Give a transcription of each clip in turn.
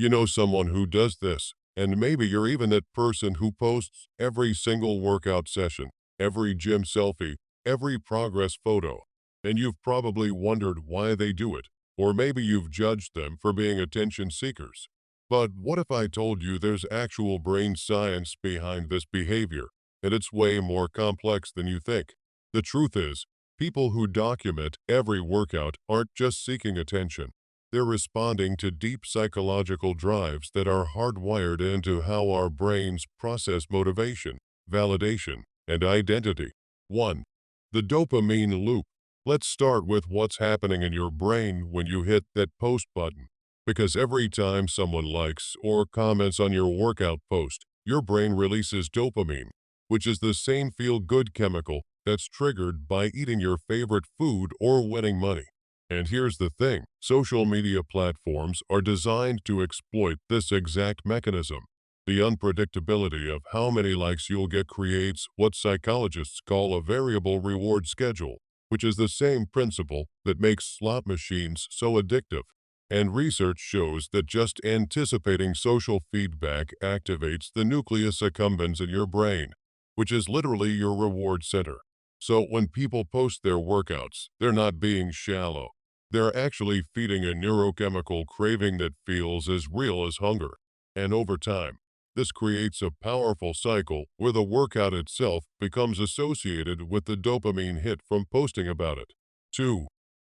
You know someone who does this, and maybe you're even that person who posts every single workout session, every gym selfie, every progress photo, and you've probably wondered why they do it, or maybe you've judged them for being attention seekers. But what if I told you there's actual brain science behind this behavior, and it's way more complex than you think? The truth is, people who document every workout aren't just seeking attention. They're responding to deep psychological drives that are hardwired into how our brains process motivation, validation, and identity. 1. The dopamine loop. Let's start with what's happening in your brain when you hit that post button. Because every time someone likes or comments on your workout post, your brain releases dopamine, which is the same feel-good chemical that's triggered by eating your favorite food or winning money. And here's the thing, social media platforms are designed to exploit this exact mechanism. The unpredictability of how many likes you'll get creates what psychologists call a variable reward schedule, which is the same principle that makes slot machines so addictive. And research shows that just anticipating social feedback activates the nucleus accumbens in your brain, which is literally your reward center. So when people post their workouts, they're not being shallow. They're actually feeding a neurochemical craving that feels as real as hunger. And over time, this creates a powerful cycle where the workout itself becomes associated with the dopamine hit from posting about it. 2.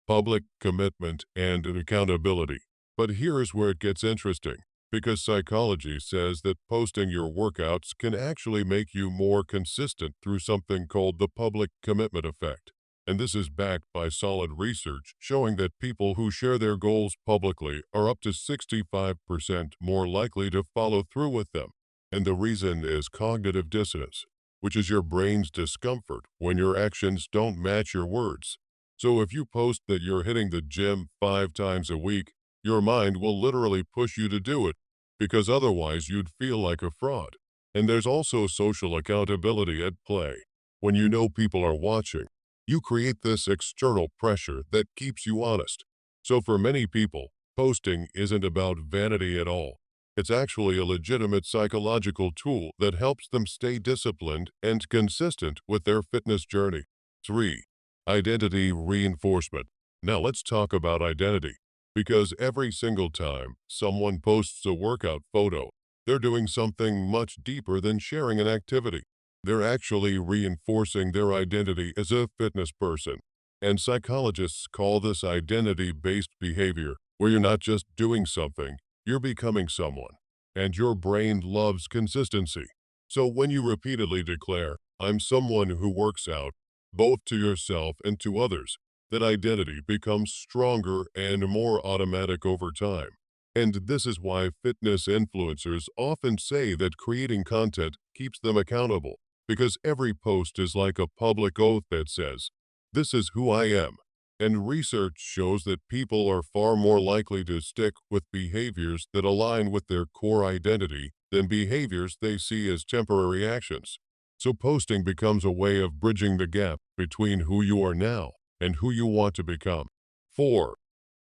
Public commitment and accountability. But here's where it gets interesting, because psychology says that posting your workouts can actually make you more consistent through something called the public commitment effect. And this is backed by solid research showing that people who share their goals publicly are up to 65% more likely to follow through with them. And the reason is cognitive dissonance, which is your brain's discomfort when your actions don't match your words. So if you post that you're hitting the gym 5 times a week, your mind will literally push you to do it, because otherwise you'd feel like a fraud. And there's also social accountability at play. When you know people are watching, you create this external pressure that keeps you honest. So for many people, posting isn't about vanity at all. It's actually a legitimate psychological tool that helps them stay disciplined and consistent with their fitness journey. 3. Identity reinforcement. Now let's talk about identity. Because every single time someone posts a workout photo, they're doing something much deeper than sharing an activity. They're actually reinforcing their identity as a fitness person. And psychologists call this identity-based behavior, where you're not just doing something, you're becoming someone. And your brain loves consistency. So when you repeatedly declare, I'm someone who works out, both to yourself and to others, that identity becomes stronger and more automatic over time. And this is why fitness influencers often say that creating content keeps them accountable, because every post is like a public oath that says, this is who I am. And research shows that people are far more likely to stick with behaviors that align with their core identity than behaviors they see as temporary actions. So posting becomes a way of bridging the gap between who you are now and who you want to become. 4.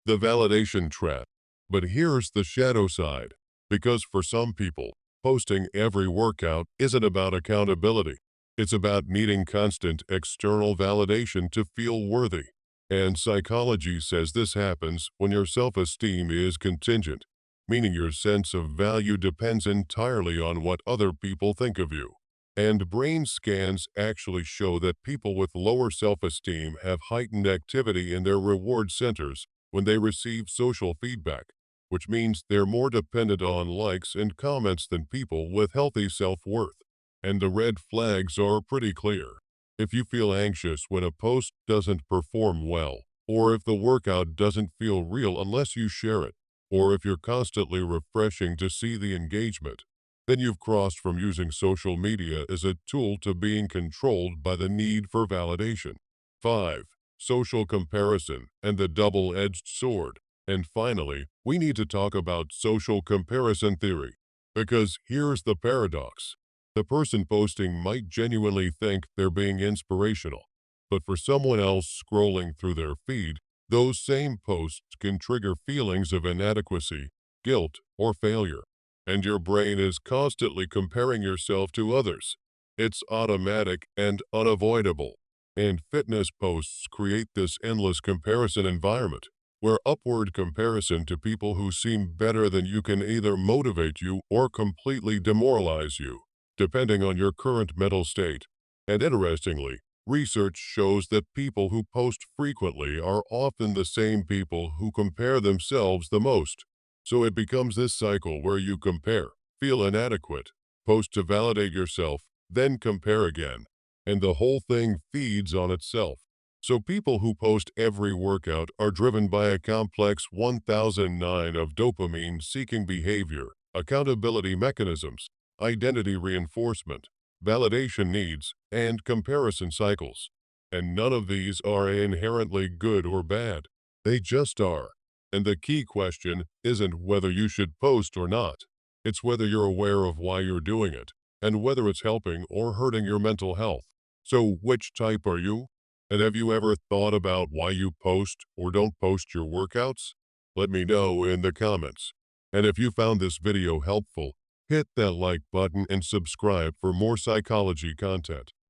The validation trap. But here's the shadow side, because for some people, posting every workout isn't about accountability. It's about needing constant external validation to feel worthy. And psychology says this happens when your self-esteem is contingent, meaning your sense of value depends entirely on what other people think of you. And brain scans actually show that people with lower self-esteem have heightened activity in their reward centers when they receive social feedback, which means they're more dependent on likes and comments than people with healthy self-worth. And the red flags are pretty clear. If you feel anxious when a post doesn't perform well, or if the workout doesn't feel real unless you share it, or if you're constantly refreshing to see the engagement, then you've crossed from using social media as a tool to being controlled by the need for validation. 5. Social comparison and the double-edged sword. And finally, we need to talk about social comparison theory. Because here's the paradox. The person posting might genuinely think they're being inspirational, but for someone else scrolling through their feed, those same posts can trigger feelings of inadequacy, guilt, or failure, and your brain is constantly comparing yourself to others. It's automatic and unavoidable. And fitness posts create this endless comparison environment, where upward comparison to people who seem better than you can either motivate you or completely demoralize you, depending on your current mental state. And interestingly, research shows that people who post frequently are often the same people who compare themselves the most. So it becomes this cycle where you compare, feel inadequate, post to validate yourself, then compare again, and the whole thing feeds on itself. So people who post every workout are driven by a complex 1009 of dopamine-seeking behavior, accountability mechanisms, identity reinforcement, validation needs, and comparison cycles. And none of these are inherently good or bad. They just are. And the key question isn't whether you should post or not. It's whether you're aware of why you're doing it, and whether it's helping or hurting your mental health. So which type are you? And have you ever thought about why you post or don't post your workouts? Let me know in the comments. And if you found this video helpful, hit that like button and subscribe for more psychology content.